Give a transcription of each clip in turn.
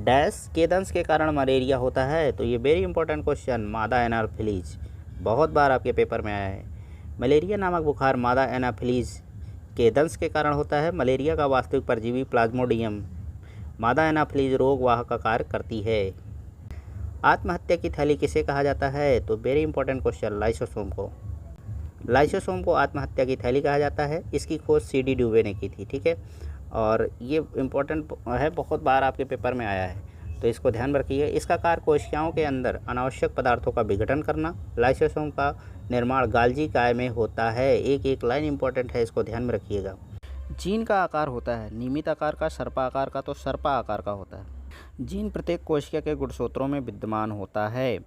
Dash के दंश के कारण मलेरिया होता है। तो ये वेरी इंपॉर्टेंट क्वेश्चन, मादा एनाफिलीज, बहुत बार आपके पेपर में आया है। मलेरिया नामक बुखार मादा एनाफिलीज के दंश के कारण होता है। मलेरिया का वास्तविक परजीवी प्लाज्मोडियम मादा एनाफिलीज रोग वाहक का कार्य करती है। आत्महत्या की थैली किसे कहा जाता है? तो वेरी इंपॉर्टेंट क्वेश्चन, लाइसोसोम को। लाइसोसोम को आत्महत्या की थैली कहा जाता है। इसकी खोज CD ड्यूवे ने की थी, ठीक है। और ये इम्पोर्टेंट है, बहुत बार आपके पेपर में आया है, तो इसको ध्यान में रखिए। इसका कार्य कोशिकाओं के अंदर अनावश्यक पदार्थों का विघटन करना। लाइसोसोम का निर्माण गाल्जी काय में होता है। एक एक लाइन इंपॉर्टेंट है, इसको ध्यान में रखिएगा। जीन का आकार होता है नियमित आकार का, सर्पा आकार का, तो सर्पा आकार का होता है। जीन प्रत्येक कोशिका के गुणसूत्रों में विद्यमान होता है।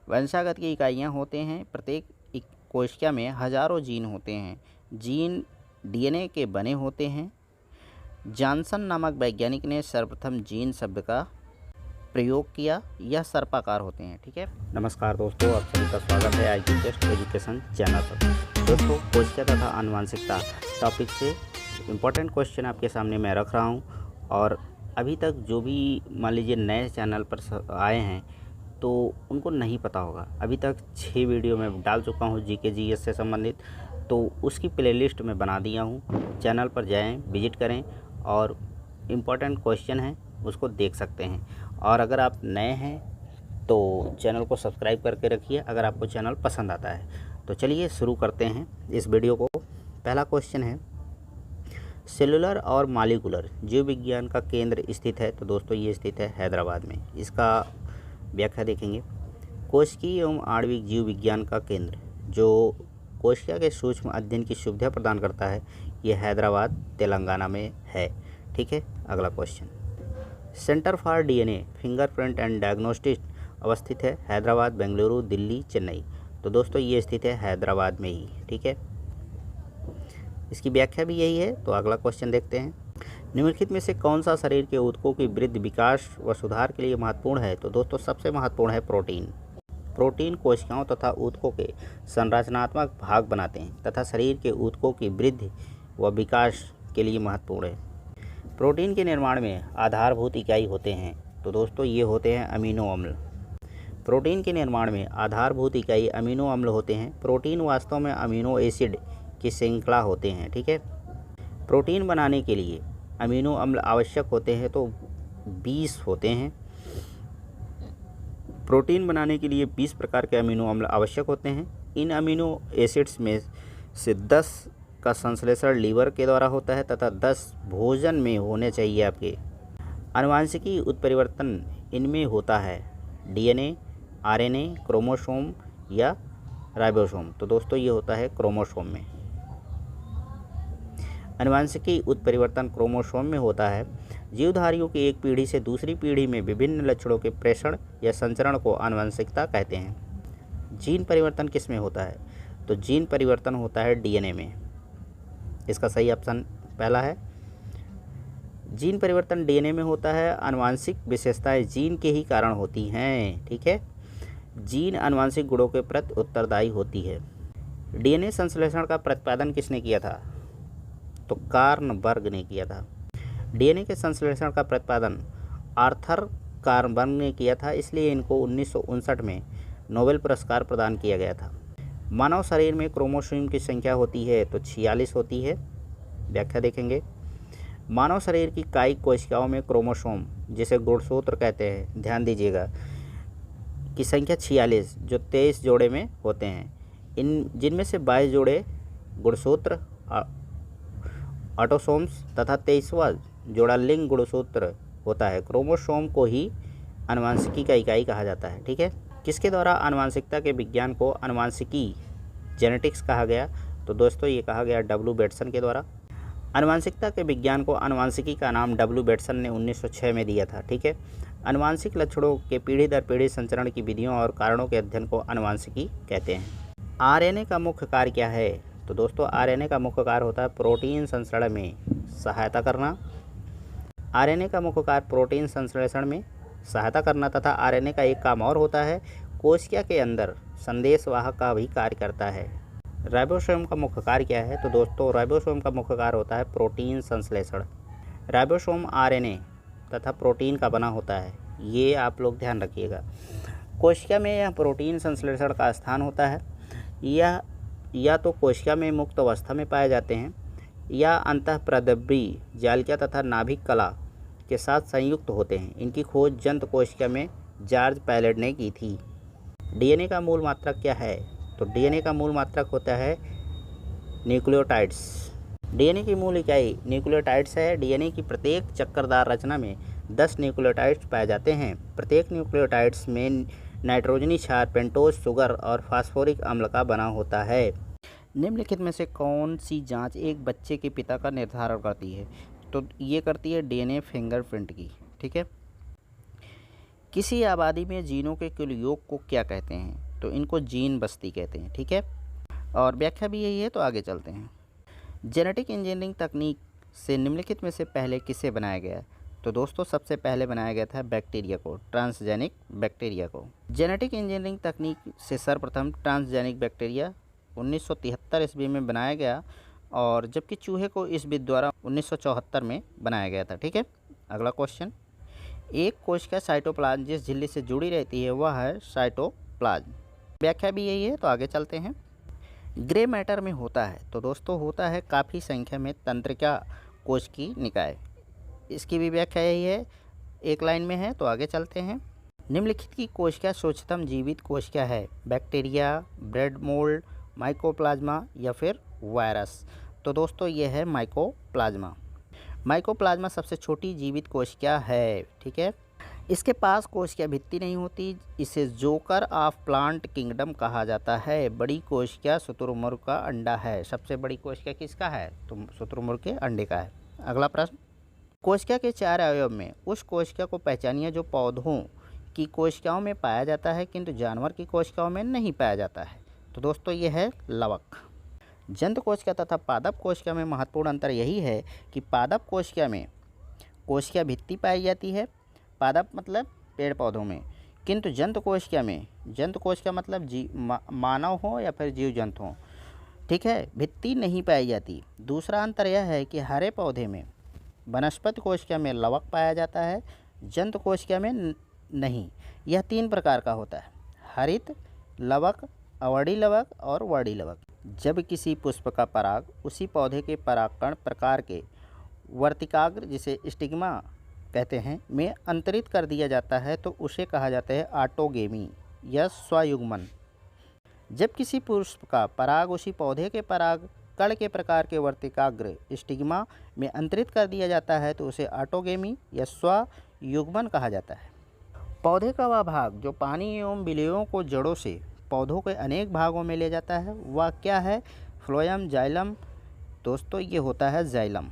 वंशागत की इकाइयाँ होते हैं। प्रत्येक कोशिका में हजारों जीन होते हैं। जीन DNA के बने होते हैं। जॉनसन नामक वैज्ञानिक ने सर्वप्रथम जीन शब्द का प्रयोग किया। यह सर्पाकार होते हैं, ठीक है। नमस्कार दोस्तों, आप सभी का स्वागत है IQ टेस्ट एजुकेशन चैनल पर। दोस्तों, कोशिका तथा आनुवंशिकता टॉपिक से इम्पोर्टेंट क्वेश्चन आपके सामने मैं रख रहा हूं। और अभी तक जो भी मान लीजिए नए चैनल पर आए हैं तो उनको नहीं पता होगा, अभी तक 6 वीडियो में डाल चुका हूं GK GS से संबंधित, तो उसकी प्लेलिस्ट में बना दिया हूं। चैनल पर जाएं, विजिट करें और इम्पोर्टेंट क्वेश्चन हैं उसको देख सकते हैं। और अगर आप नए हैं तो चैनल को सब्सक्राइब करके रखिए अगर आपको चैनल पसंद आता है। तो चलिए शुरू करते हैं इस वीडियो को। पहला क्वेश्चन है, सेलुलर और मॉलिक्यूलर जीव विज्ञान का केंद्र स्थित है। तो दोस्तों ये स्थित है हैदराबाद में। इसका व्याख्या देखेंगे। कोशिकीय एवं आणविक जीव विज्ञान का केंद्र जो कोशिका के सूक्ष्म अध्ययन की सुविधा प्रदान करता है, ये हैदराबाद तेलंगाना में है, ठीक है। अगला question, centre for DNA fingerprint and diagnostics अवस्थित है हैदराबाद, बेंगलुरु, दिल्ली, चेन्नई। तो दोस्तों ये स्थित है हैदराबाद में ही, ठीक है। इसकी व्याख्या भी यही है। तो अगला क्वेश्चन देखते हैं, निम्नलिखित में से कौन सा शरीर के ऊतकों की वृद्धि, विकास व सुधार के लिए महत्वपूर्ण है? तो दोस्तों सबसे महत्वपूर्ण है प्रोटीन। प्रोटीन कोशिकाओं तथा ऊतकों के संरचनात्मक भाग बनाते हैं तथा शरीर के ऊतकों की वृद्धि व विकास के लिए महत्वपूर्ण है। प्रोटीन के निर्माण में आधारभूत इकाई होते हैं। तो दोस्तों ये होते हैं अमीनो अम्ल। प्रोटीन के निर्माण में आधारभूत इकाई अमीनो अम्ल होते हैं। प्रोटीन वास्तव में अमीनो एसिड की श्रृंखला होते हैं, ठीक है। प्रोटीन बनाने के लिए अमीनो अम्ल आवश्यक होते हैं, तो 20 होते हैं। प्रोटीन बनाने के लिए 20 प्रकार के अमीनो अम्ल आवश्यक होते हैं। इन अमीनो एसिड्स में से 10 का संश्लेषण लीवर के द्वारा होता है तथा 10 भोजन में होने चाहिए आपके। आनुवांशिकी उत्परिवर्तन इनमें होता है DNA, RNA, क्रोमोसोम या राइबोसोम। तो दोस्तों ये होता है क्रोमोसोम में। आनुवांशिकी उत्परिवर्तन क्रोमोसोम में होता है। जीवधारियों की एक पीढ़ी से दूसरी पीढ़ी में विभिन्न लक्षणों के प्रेषण या संचरण को आनुवंशिकता कहते हैं। जीन परिवर्तन किस में होता है? तो जीन परिवर्तन होता है DNA में। इसका सही ऑप्शन पहला है। जीन परिवर्तन DNA में होता है। आनुवांशिक विशेषताएं जीन के ही कारण होती हैं, ठीक है। जीन आनुवांशिक गुणों के प्रति उत्तरदायी होती है। DNA संश्लेषण का प्रतिपादन किसने किया था? तो कार्नबर्ग ने किया था। DNA के संश्लेषण का प्रतिपादन आर्थर कार्नबर्ग ने किया था, इसलिए इनको 1959 में नोबेल पुरस्कार प्रदान किया गया था। मानव शरीर में क्रोमोसोम की संख्या होती है तो 46 होती है। व्याख्या देखेंगे। मानव शरीर की कायिक कोशिकाओं में क्रोमोसोम, जिसे गुणसूत्र कहते हैं, ध्यान दीजिएगा, की संख्या 46 जो 23 जोड़े में होते हैं। जिनमें से 22 जोड़े गुणसूत्र ऑटोसोम्स तथा 23वां जोड़ा लिंग गुणसूत्र होता है। क्रोमोसोम को ही आनुवंशिकी का इकाई कहा जाता है, ठीक है। किसके द्वारा आनुवंशिकता के विज्ञान को आनुवंशिकी जेनेटिक्स कहा गया? तो दोस्तों ये कहा गया W बेटसन के द्वारा। आनुवंशिकता के विज्ञान को आनुवंशिकी का नाम W बेटसन ने 1906 में दिया था, ठीक है। आनुवंशिक लक्षणों के पीढ़ी दर पीढ़ी संचरण की विधियों और कारणों के अध्ययन को आनुवंशिकी कहते हैं। RNA का मुख्य कार्य क्या है? तो दोस्तों RNA का मुख्य कार्य होता है प्रोटीन संश्लेषण में सहायता करना। RNA का मुख्य कार्य प्रोटीन संश्लेषण में सहायता करना तथा RNA का एक काम और होता है, कोशिका के अंदर संदेश वाहक का भी कार्य करता है। राइबोसोम का मुख्य कार्य क्या है? तो दोस्तों राइबोसोम का मुख्य कार्य होता है प्रोटीन संश्लेषण। राइबोसोम RNA तथा प्रोटीन का बना होता है, ये आप लोग ध्यान रखिएगा। कोशिका में यह प्रोटीन संश्लेषण का स्थान होता है। यह या तो कोशिका में मुक्त अवस्था में पाए जाते हैं या अंतःप्रद्रवी जालिका तथा नाभिक कला के साथ संयुक्त होते हैं। इनकी खोज जंतु कोशिका में जॉर्ज पैलेट ने की थी। डीएनए का मूल मात्रक क्या है? तो डीएनए का मूल मात्रक होता है न्यूक्लियोटाइड्स। डीएनए की मूल इकाई न्यूक्लियोटाइड्स है। डीएनए की प्रत्येक चक्करदार रचना में 10 न्यूक्लियोटाइड्स पाए जाते हैं। प्रत्येक न्यूक्लियोटाइड्स में नाइट्रोजनी क्षार, पेंटोज शुगर और फास्फोरिक अम्ल का बना होता है। निम्नलिखित में से कौन सी जांच एक बच्चे के पिता का निर्धारण करती है? तो ये करती है डीएनए फिंगरप्रिंट की। ठीक है। किसी आबादी में जीनों के कुल योग को क्या कहते हैं? तो इनको जीन बस्ती कहते हैं। ठीक है, और व्याख्या भी यही है, तो आगे चलते हैं। जेनेटिक इंजीनियरिंग तकनीक से निम्नलिखित में से पहले किसे बनाया गया? तो दोस्तों सबसे पहले बनाया गया था बैक्टीरिया को, ट्रांसजेनिक बैक्टीरिया को। जेनेटिक इंजीनियरिंग तकनीक से सर्वप्रथम ट्रांसजेनिक बैक्टीरिया 1973 ईस्वी में बनाया गया, और जबकि चूहे को इस विधि द्वारा 1974 में बनाया गया था। ठीक है। अगला क्वेश्चन, एक कोशिका साइटोप्लाज्म जिस झिल्ली से जुड़ी रहती है वह है साइटोप्लाज्म। व्याख्या भी यही है, तो आगे चलते हैं। ग्रे मैटर में होता है, तो दोस्तों होता है काफ़ी संख्या में तंत्रिका कोश की निकाय। इसकी भी व्याख्या यही है, एक लाइन में है, तो आगे चलते हैं। निम्नलिखित की कोशिका सोचतम जीवित कोशिका है? बैक्टीरिया, ब्रेड मोल्ड, माइकोप्लाज्मा या फिर वायरस? तो दोस्तों ये है माइकोप्लाज्मा। माइकोप्लाज्मा सबसे छोटी जीवित कोशिका है। ठीक है। इसके पास कोशिका भित्ति नहीं होती। इसे जोकर ऑफ प्लांट किंगडम कहा जाता है। बड़ी कोशिका शुतुरमुर्ग का अंडा है। सबसे बड़ी कोशिका किसका है? तो शुतुरमुर्ग के अंडे का है। अगला प्रश्न, कोशिका के 4 अवयव में उस कोशिका को पहचानिए जो पौधों की कोशिकाओं में पाया जाता है किंतु जानवर की कोशिकाओं में नहीं पाया जाता है। तो दोस्तों ये है लवक। जंतु कोशिका तथा पादप कोशिका में महत्वपूर्ण अंतर यही है कि पादप कोशिका में कोशिका भित्ति पाई जाती है, पादप मतलब पेड़ पौधों में, किंतु जंतु कोशिका में, जंतु कोशिका मतलब मानव हो या फिर जीव जंतु हो, ठीक है, भित्ति नहीं पाई जाती। दूसरा अंतर यह है कि हरे पौधे में वनस्पति कोशिका में लवक पाया जाता है, जंतु कोशिका में नहीं। यह 3 प्रकार का होता है, हरित लवक, अवर्णी लवक और वर्णी लवक। जब किसी पुष्प का पराग उसी पौधे के परागकण प्रकार के वर्तिकाग्र, जिसे स्टिग्मा कहते हैं, में अंतरित कर दिया जाता है तो उसे कहा जाता है ऑटोगेमी या स्वयुग्मन। जब किसी पुष्प का पराग उसी पौधे के पराग कण के प्रकार के वर्तिकाग्र स्टिग्मा में अंतरित कर दिया जाता है तो उसे ऑटोगेमी या स्वयुग्मन कहा जाता है। पौधे का वह भाग जो पानी एवं विलेयों को जड़ों से पौधों के अनेक भागों में ले जाता है वह क्या है? Phloem, xylem. दोस्तों ये होता है जाइलम।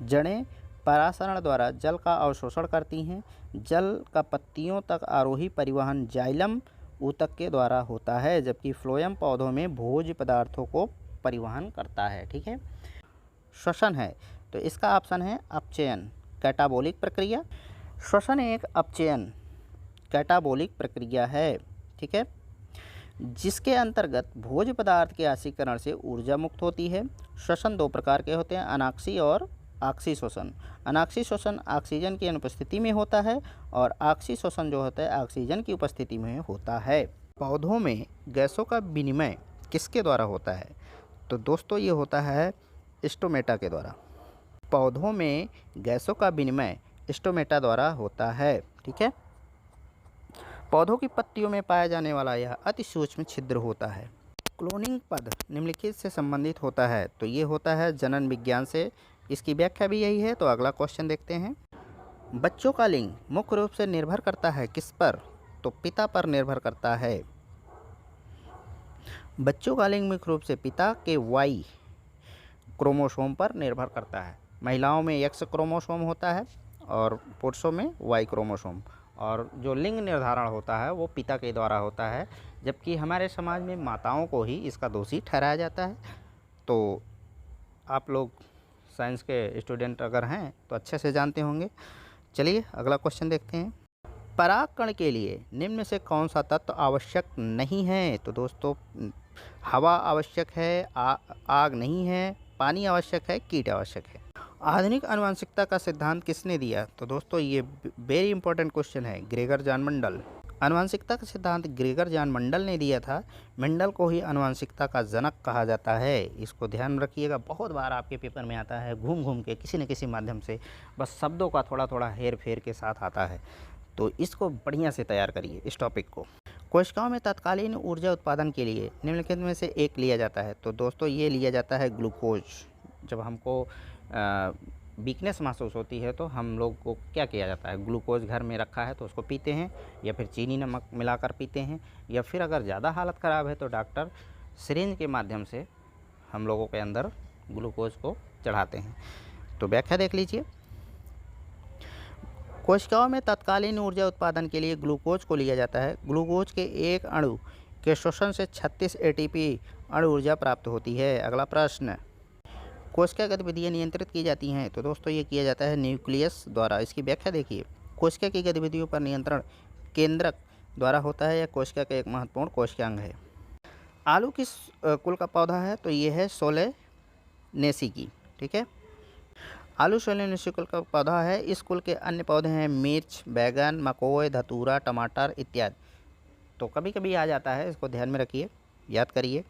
जड़ें परासरण द्वारा जल का अवशोषण करती हैं। जल का पत्तियों तक आरोही परिवहन जाइलम ऊतक के द्वारा होता है, जबकि फ्लोएम पौधों में भोज्य पदार्थों को परिवहन करता है। ठीक है। श्वसन है, तो इसका ऑप्शन है अपचयन, कैटाबोलिक प्रक्रिया। श्वसन एक अपचयन कैटाबोलिक प्रक्रिया है। ठीक है, जिसके अंतर्गत भोज्य पदार्थ के आशीकरण से ऊर्जा मुक्त होती है। श्वसन 2 प्रकार के होते हैं, अनाक्षी और आक्षी श्वसन। अनाक्षी श्वसन ऑक्सीजन की अनुपस्थिति में होता है और आक्षी श्वसन जो होता है ऑक्सीजन की उपस्थिति में होता है। पौधों में गैसों का विनिमय किसके द्वारा होता है? तो दोस्तों ये होता है स्टोमेटा के द्वारा। पौधों में गैसों का विनिमय स्टोमेटा द्वारा होता है। ठीक है। पौधों की पत्तियों में पाया जाने वाला यह अति सूक्ष्म छिद्र होता है। क्लोनिंग पद निम्नलिखित से संबंधित होता है, तो ये होता है जनन विज्ञान से। इसकी व्याख्या भी यही है, तो अगला क्वेश्चन देखते हैं। बच्चों का लिंग मुख्य रूप से निर्भर करता है किस पर? तो पिता पर निर्भर करता है। बच्चों का लिंग मुख्य रूप से पिता के Y क्रोमोसोम पर निर्भर करता है। महिलाओं में X क्रोमोसोम होता है और पुरुषों में Y क्रोमोसोम, और जो लिंग निर्धारण होता है वो पिता के द्वारा होता है, जबकि हमारे समाज में माताओं को ही इसका दोषी ठहराया जाता है। तो आप लोग साइंस के स्टूडेंट अगर हैं तो अच्छे से जानते होंगे। चलिए अगला क्वेश्चन देखते हैं। परागकण के लिए निम्न में से कौन सा तत्व आवश्यक नहीं है? तो दोस्तों हवा आवश्यक है, आग नहीं है, पानी आवश्यक है, कीट आवश्यक है। आधुनिक आनुवंशिकता का सिद्धांत किसने दिया? तो दोस्तों ये वेरी इंपॉर्टेंट क्वेश्चन है, ग्रेगर जॉन मेंडल। आनुवंशिकता का सिद्धांत ग्रेगर जॉन मेंडल ने दिया था। मेंडल को ही आनुवंशिकता का जनक कहा जाता है। इसको ध्यान रखिएगा, बहुत बार आपके पेपर में आता है, घूम घूम के किसी न किसी माध्यम से, बस शब्दों का थोड़ा थोड़ा हेर फेर के साथ आता है, तो इसको बढ़िया से तैयार करिए इस टॉपिक को। कोशिकाओं में तत्कालीन ऊर्जा उत्पादन के लिए निम्नलिखित में से एक लिया जाता है। तो दोस्तों ये लिया जाता है ग्लूकोज। जब हमको वीकनेस महसूस होती है तो हम लोग को क्या किया जाता है, ग्लूकोज घर में रखा है तो उसको पीते हैं, या फिर चीनी नमक मिलाकर पीते हैं, या फिर अगर ज़्यादा हालत ख़राब है तो डॉक्टर सिरिंज के माध्यम से हम लोगों के अंदर ग्लूकोज को चढ़ाते हैं। तो व्याख्या देख लीजिए। कोशिकाओं में तत्कालीन ऊर्जा उत्पादन के लिए ग्लूकोज को लिया जाता है। ग्लूकोज के एक अणु के शोषण से 36 एटीपी अणु ऊर्जा प्राप्त होती है। अगला प्रश्न, कोशिका गतिविधियाँ नियंत्रित की जाती हैं। तो दोस्तों ये किया जाता है न्यूक्लियस द्वारा। इसकी व्याख्या देखिए। कोशिका की गतिविधियों पर नियंत्रण केंद्रक द्वारा होता है या कोशिका का एक महत्वपूर्ण कोशिकांग है। आलू किस कुल का पौधा है? तो ये है सोलेनेसी की। ठीक है, आलू सोलेनेसी कुल का पौधा है। इस कुल के अन्य पौधे हैं मिर्च, बैगन, मकोई, धतूरा, टमाटर इत्यादि। तो कभी कभी आ जाता है, इसको ध्यान में रखिए, याद करिए।